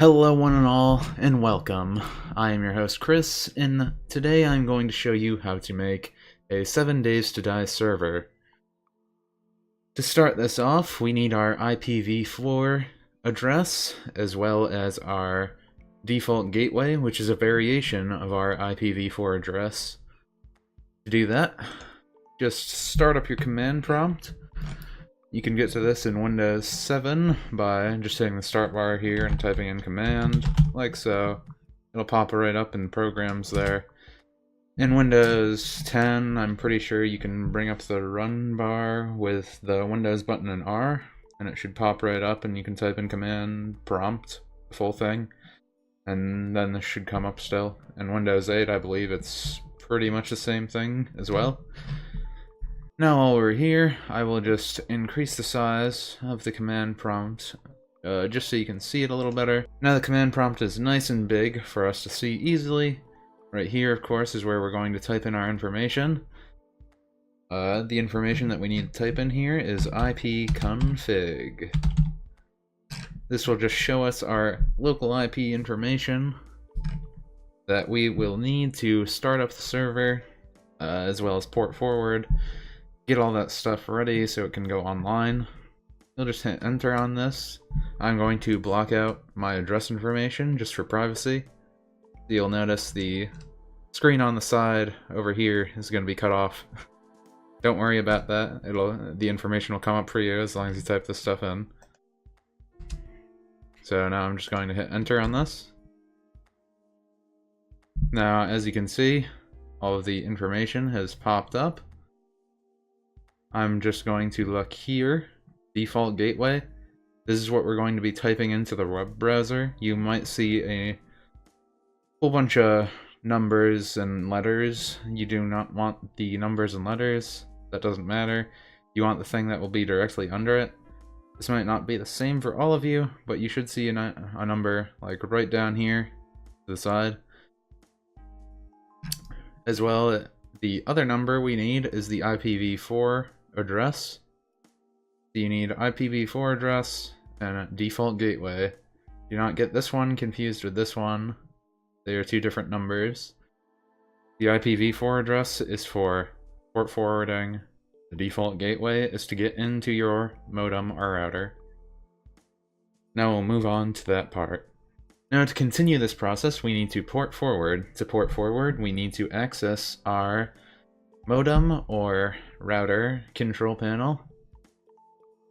Hello one and all, and welcome. I am your host Chris, and today I'm going to show you how to make a 7 days to die server. To start this off, we need our IPv4 address, as well as our default gateway, which is a variation of our IPv4 address. To do that, just start up your command prompt. You can get to this in Windows 7 by just hitting the start bar here and typing in command, like so. It'll pop right up in programs there. In Windows 10, I'm pretty sure you can bring up the run bar with the Windows button and R, and it should pop right up and you can type in command prompt, the full thing, and then this should come up still. In Windows 8, I believe it's pretty much the same thing as well. Now while we're here, I will just increase the size of the command prompt, just so you can see it a little better. Now the command prompt is nice and big for us to see easily. Right here, of course, is where we're going to type in our information. The information that we need to type in here is ipconfig. This will just show us our local IP information that we will need to start up the server, as well as port forward. Get all that stuff ready so it can go online. You'll just hit enter on this. I'm going to block out my address information just for privacy. You'll notice the screen on the side over here is going to be cut off. Don't worry about that. The information will come up for you as long as you type this stuff in. So now I'm just going to hit enter on this. Now, as you can see, all of the information has popped up. I'm just going to look here, default gateway. This is what we're going to be typing into the web browser. You might see a whole bunch of numbers and letters. You do not want the numbers and letters. That doesn't matter. You want the thing that will be directly under it. This might not be the same for all of you, but you should see a number like right down here to the side. As well, the other number we need is the IPv4 address. So you need IPv4 address and a default gateway. Do not get this one confused with this one. They are two different numbers. The IPv4 address is for port forwarding. The default gateway is to get into your modem or router. Now we'll move on to that part. Now to continue this process, we need to port forward. To port forward, we need to access our modem or router control panel.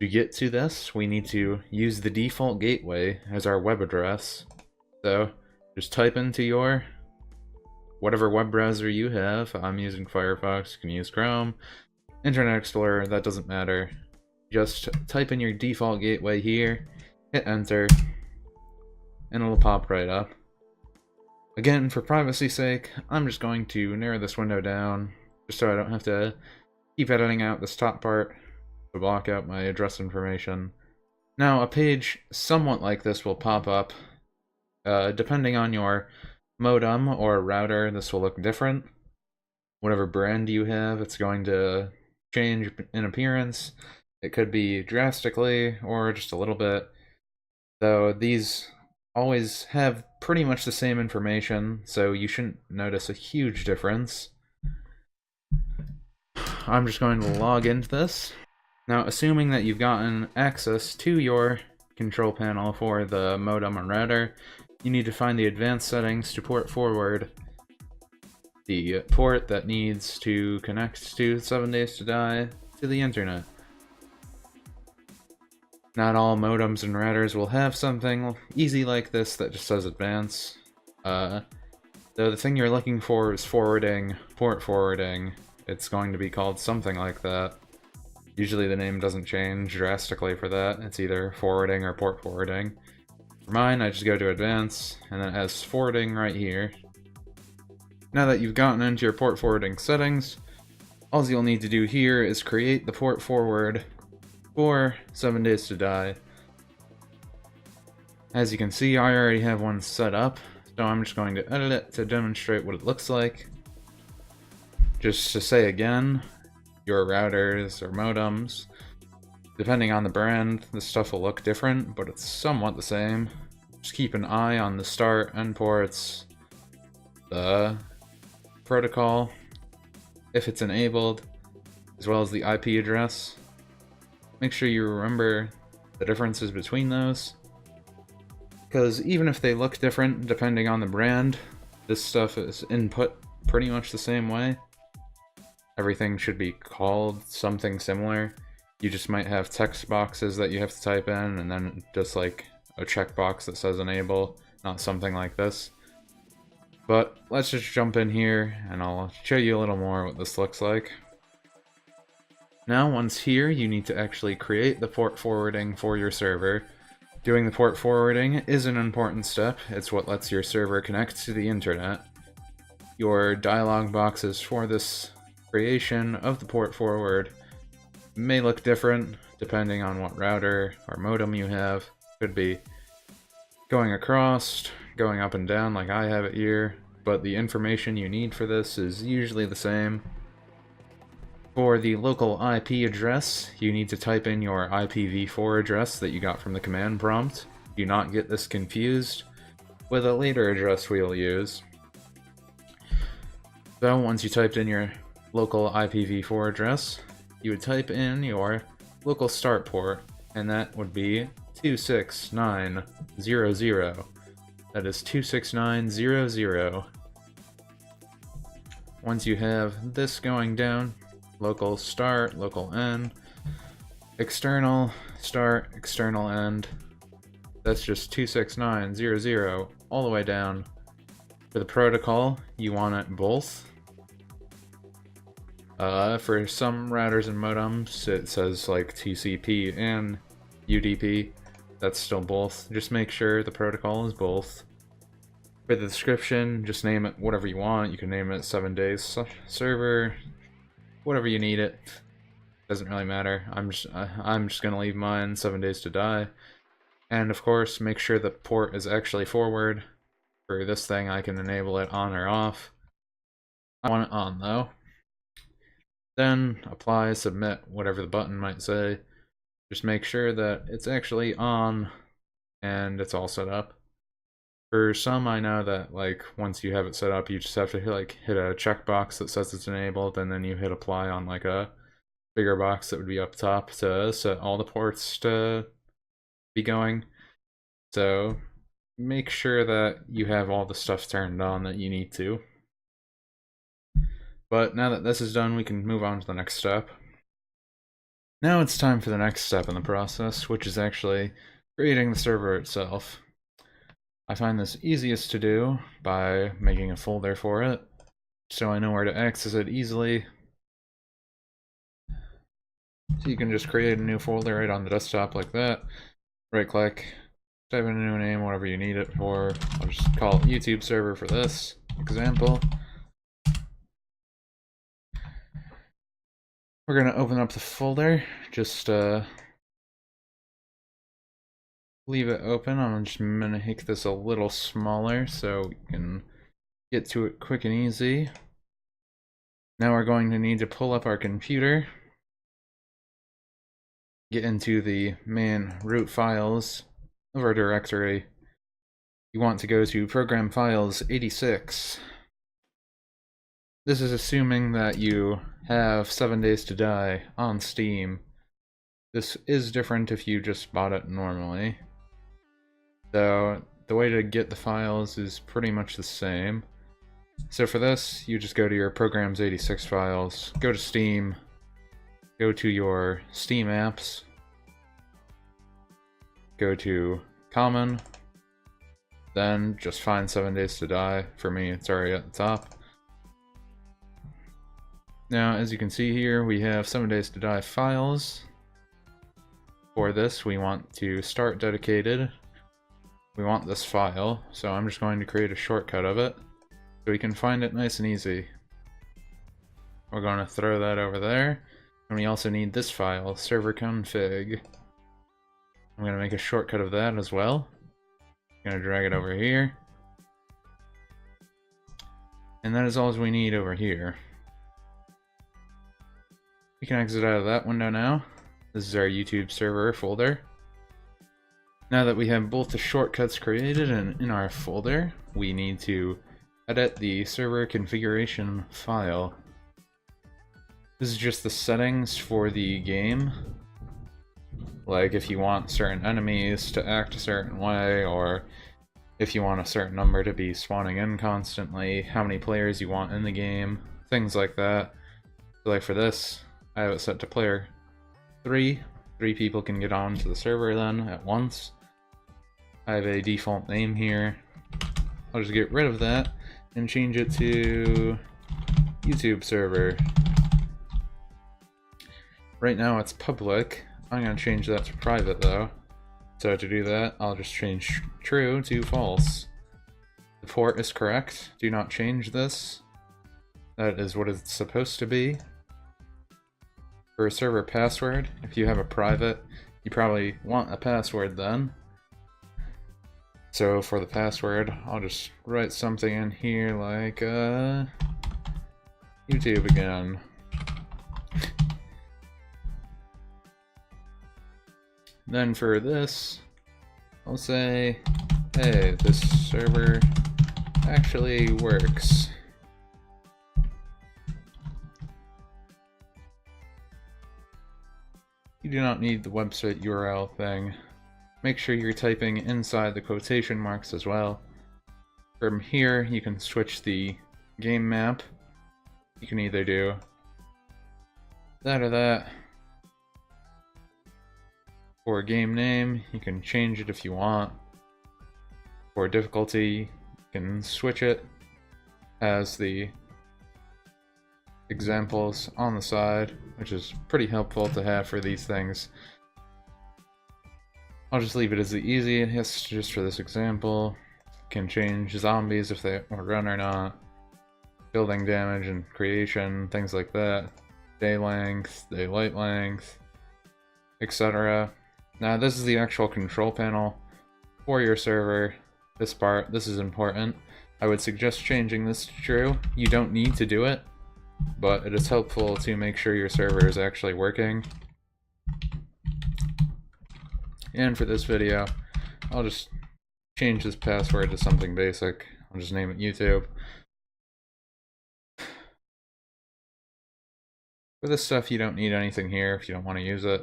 To get to this, we need to use the default gateway as our web address. So just type into your whatever web browser you have. I'm using Firefox, you can use Chrome, Internet Explorer, that doesn't matter. Just type in your default gateway here, hit enter, and it'll pop right up. Again, for privacy's sake, I'm just going to narrow this window down, just so I don't have to keep editing out this top part to block out my address information. Now, a page somewhat like this will pop up. Depending on your modem or router, this will look different. Whatever brand you have, it's going to change in appearance. It could be drastically or just a little bit, though these always have pretty much the same information, so you shouldn't notice a huge difference. I'm just going to log into this. Now, assuming that you've gotten access to your control panel for the modem or router, you need to find the advanced settings to port forward the port that needs to connect to 7 days to die to the internet. Not all modems and routers will have something easy like this that just says advance. Though the thing you're looking for is forwarding, port forwarding. It's going to be called something like that. Usually the name doesn't change drastically for that. It's either forwarding or port forwarding. For mine, I just go to advance, and then it has forwarding right here. Now that you've gotten into your port forwarding settings, all you'll need to do here is create the port forward for 7 days to die. As you can see, I already have one set up, so I'm just going to edit it to demonstrate what it looks like. Just to say again, your routers or modems, depending on the brand, this stuff will look different, but it's somewhat the same. Just keep an eye on the start, end ports, the protocol, if it's enabled, as well as the IP address. Make sure you remember the differences between those, because even if they look different depending on the brand, this stuff is input pretty much the same way. Everything should be called something similar. You just might have text boxes that you have to type in, and then just like a checkbox that says enable, not something like this. But let's just jump in here and I'll show you a little more what this looks like. Now once here, you need to actually create the port forwarding for your server. Doing the port forwarding is an important step. It's what lets your server connect to the internet. Your dialog boxes for this creation of the port forward may look different depending on what router or modem you have. Could be going across, going up and down like I have it here, but the information you need for this is usually the same. For the local IP address, you need to type in your IPv4 address that you got from the command prompt. Do not get this confused with a later address we'll use. So once you typed in your local IPv4 address, you would type in your local start port, and that would be 26900. That is 26900. Once you have this going down, local start, local end, external start, external end, that's just 26900 all the way down. For the protocol, you want it both. For some routers and modems, it says like TCP and UDP. That's still both. Just make sure the protocol is both. For the description, just name it whatever you want. You can name it 7 days server, whatever you need it. Doesn't really matter. I'm just gonna leave mine 7 days to die. And of course, make sure the port is actually forward. For this thing, I can enable it on or off. I want it on though. Then apply, submit, whatever the button might say. Just make sure that it's actually on and it's all set up. For some, I know that like once you have it set up, you just have to hit a checkbox that says it's enabled, and then you hit apply on like a bigger box that would be up top to set all the ports to be going. So make sure that you have all the stuff turned on that you need to. But now that this is done, we can move on to the next step. Now it's time for the next step in the process, which is actually creating the server itself. I find this easiest to do by making a folder for it, so I know where to access it easily. So you can just create a new folder right on the desktop like that. Right click, type in a new name, whatever you need it for. I'll just call it YouTube server for this example. We're going to open up the folder, just leave it open. I'm just going to make this a little smaller so we can get to it quick and easy. Now we're going to need to pull up our computer, get into the main root files of our directory. You want to go to Program Files 86. This is assuming that you have 7 days to die on Steam. This is different if you just bought it normally. So the way to get the files is pretty much the same. So for this, you just go to your Programs 86 files, go to Steam, go to your Steam apps, go to Common, then just find 7 days to die. For me, it's already at the top. Now, as you can see here, we have 7 days to die files. For this, we want to start dedicated. We want this file, so I'm just going to create a shortcut of it so we can find it nice and easy. We're going to throw that over there, and we also need this file, server config. I'm going to make a shortcut of that as well. I'm going to drag it over here. And that is all we need over here. We can exit out of that window now. This is our YouTube server folder. Now that we have both the shortcuts created and in our folder, we need to edit the server configuration file. This is just the settings for the game. Like if you want certain enemies to act a certain way, or if you want a certain number to be spawning in constantly, how many players you want in the game, things like that. So like for this, I have it set to player 3. 3 people can get onto the server then at once. I have a default name here. I'll just get rid of that and change it to YouTube server. Right now it's public. I'm going to change that to private though. So to do that, I'll just change true to false. The port is correct. Do not change this. That is what it's supposed to be. For a server password, if you have a private, you probably want a password then. So for the password, I'll just write something in here like, YouTube again. Then for this, I'll say, hey, this server actually works. You do not need the website URL thing. Make sure you're typing inside the quotation marks as well. From here, you can switch the game map. You can either do that or that. For game name, you can change it if you want. For difficulty, you can switch it as the examples on the side, which is pretty helpful to have for these things. I'll just leave it as the easiest just for this example. You can change zombies if they run or not, building damage and creation, things like that, day length, daylight length, etc. Now this is the actual control panel for your server. This part, this is important. I would suggest changing this to true. You don't need to do it, but it is helpful to make sure your server is actually working. And for this video, I'll just change this password to something basic. I'll just name it YouTube. For this stuff, you don't need anything here if you don't want to use it.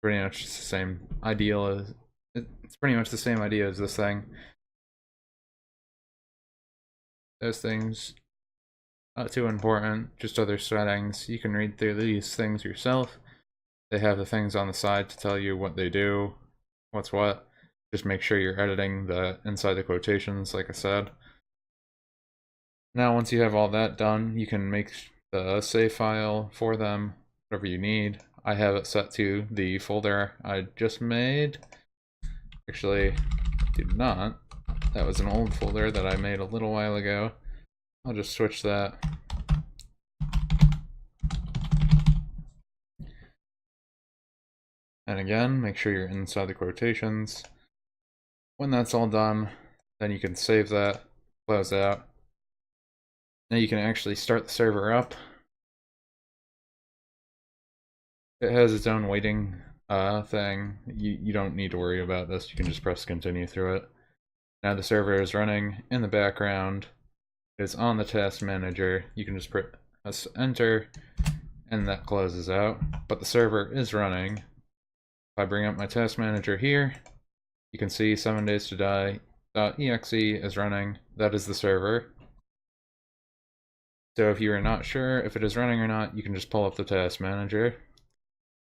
Pretty much the same ideal as it's pretty much the same idea as this thing. Those things not too important, just other settings. You can read through these things yourself. They have the things on the side to tell you what they do, what's what. Just make sure you're editing the inside the quotations, like I said. Now once you have all that done, you can make the save file for them, whatever you need. I have it set to the folder I just made. Actually, did not. That was an old folder that I made a little while ago. I'll just switch that. And again, make sure you're inside the quotations. When that's all done, then you can save that, close out. Now you can actually start the server up. It has its own waiting thing. You don't need to worry about this. You can just press continue through it. Now the server is running in the background. It is on the task manager. You can just press enter and that closes out. But the server is running. If I bring up my task manager here, you can see 7 days to die.exe is running. That is the server. So if you are not sure if it is running or not, you can just pull up the task manager.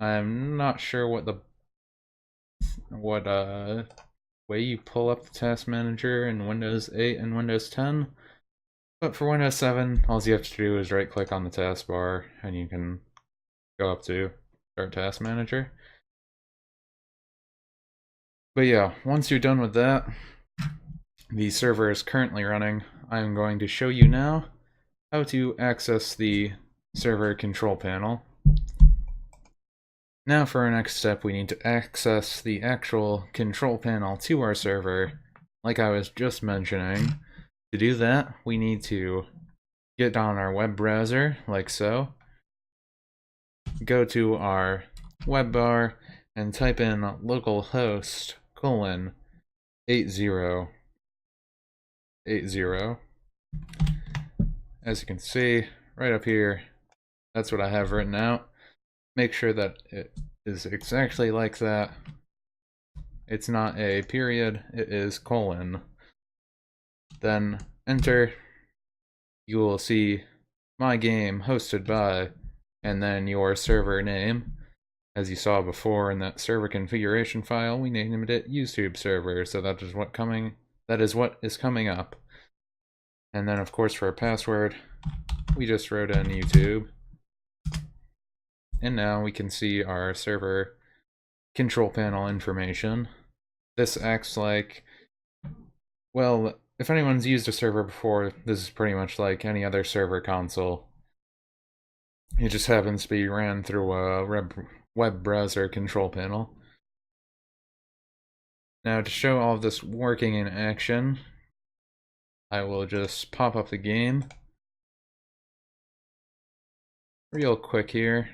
I'm not sure what way you pull up the task manager in Windows 8 and Windows 10, but for Windows 7, all you have to do is right click on the taskbar and you can go up to Start Task Manager. But yeah, once you're done with that, the server is currently running. I'm going to show you now how to access the server control panel. Now for our next step, we need to access the actual control panel to our server, like I was just mentioning. To do that, we need to get on our web browser, like so. Go to our web bar and type in localhost colon 8080. As you can see, right up here, that's what I have written out. Make sure that it is exactly like that. It's not a period, it is colon. Then enter. You will see my game hosted by, and then your server name. As you saw before in that server configuration file, we named it YouTube server, so that is what is coming up. And then of course for our password, we just wrote in YouTube. And now we can see our server control panel information. This acts like, well, if anyone's used a server before, this is pretty much like any other server console. It just happens to be ran through a web browser control panel. Now to show all of this working in action, I will just pop up the game real quick here.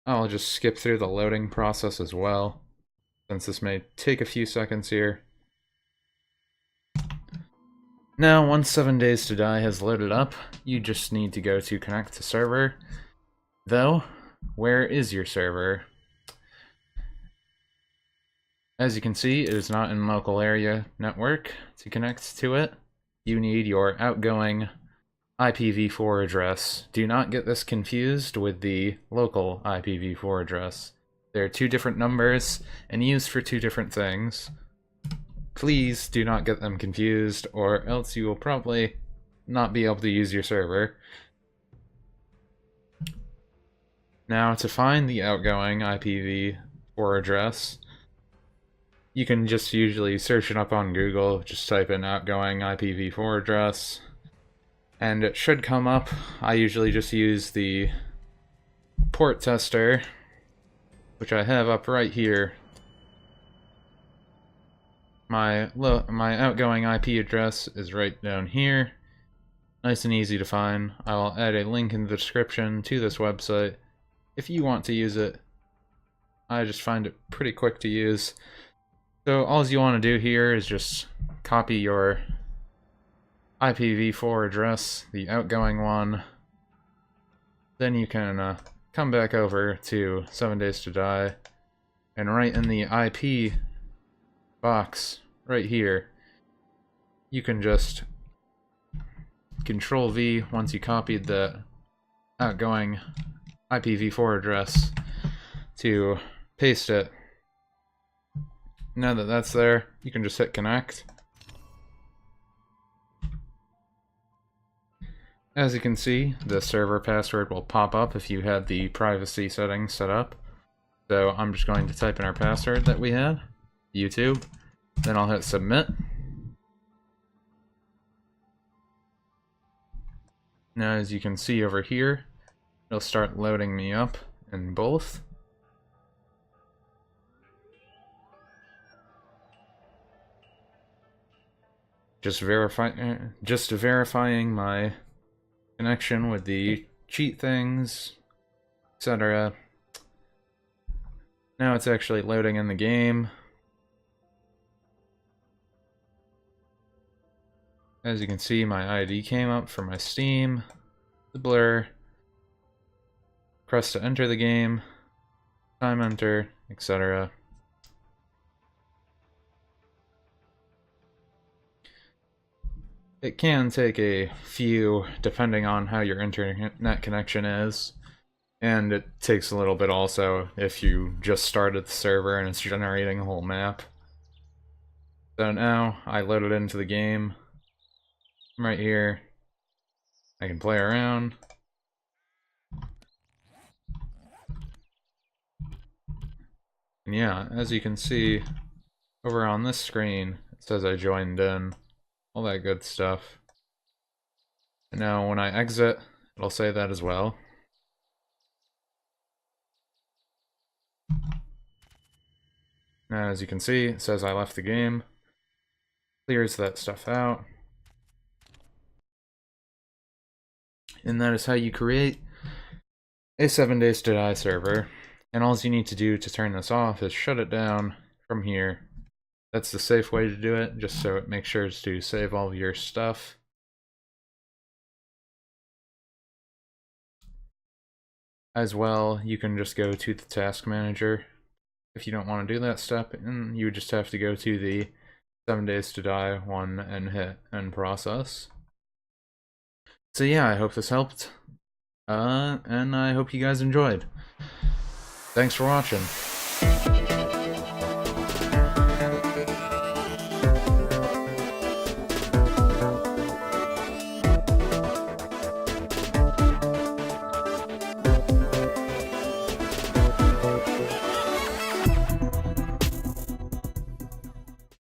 I'll just skip through the loading process as well, since this may take a few seconds here. Now, once 7 Days to Die has loaded up, you just need to go to connect to server. Though, where is your server? As you can see, it is not in local area network. To connect to it, you need your outgoing IPv4 address. Do not get this confused with the local IPv4 address. There are two different numbers and used for two different things. Please do not get them confused, or else you will probably not be able to use your server. Now, to find the outgoing IPv4 address, you can just usually search it up on Google, just type in outgoing IPv4 address, and it should come up. I usually just use the port tester, which I have up right here. My outgoing IP address is right down here. Nice and easy to find. I will add a link in the description to this website if you want to use it. I just find it pretty quick to use. So all you want to do here is just copy your IPv4 address, the outgoing one. Then you can come back over to 7 Days to Die and write in the IP box right here. You can just Control V once you copied the outgoing IPv4 address to paste it. Now that that's there, you can just hit connect. As you can see, the server password will pop up if you had the privacy settings set up. So I'm just going to type in our password that we had, YouTube, then I'll hit submit. Now as you can see over here, it'll start loading me up in both. Just verifying my connection with the cheat things, etc. Now it's actually loading in the game. As you can see, my ID came up for my Steam, the blur, press to enter the game, time enter, etc. It can take a few, depending on how your internet connection is, and it takes a little bit also if you just started the server and it's generating a whole map. So now I loaded into the game. I'm right here. I can play around. And yeah, as you can see over on this screen, it says I joined in. All that good stuff. And now when I exit, it'll say that as well. Now as you can see, it says I left the game. Clears that stuff out. And that is how you create a 7 Days to Die server. And all you need to do to turn this off is shut it down from here. That's the safe way to do it, just so it makes sure to save all of your stuff. As well, you can just go to the task manager if you don't want to do that step, and you would just have to go to the 7 days to die one and hit end process. So yeah, I hope this helped, and I hope you guys enjoyed. Thanks for watching.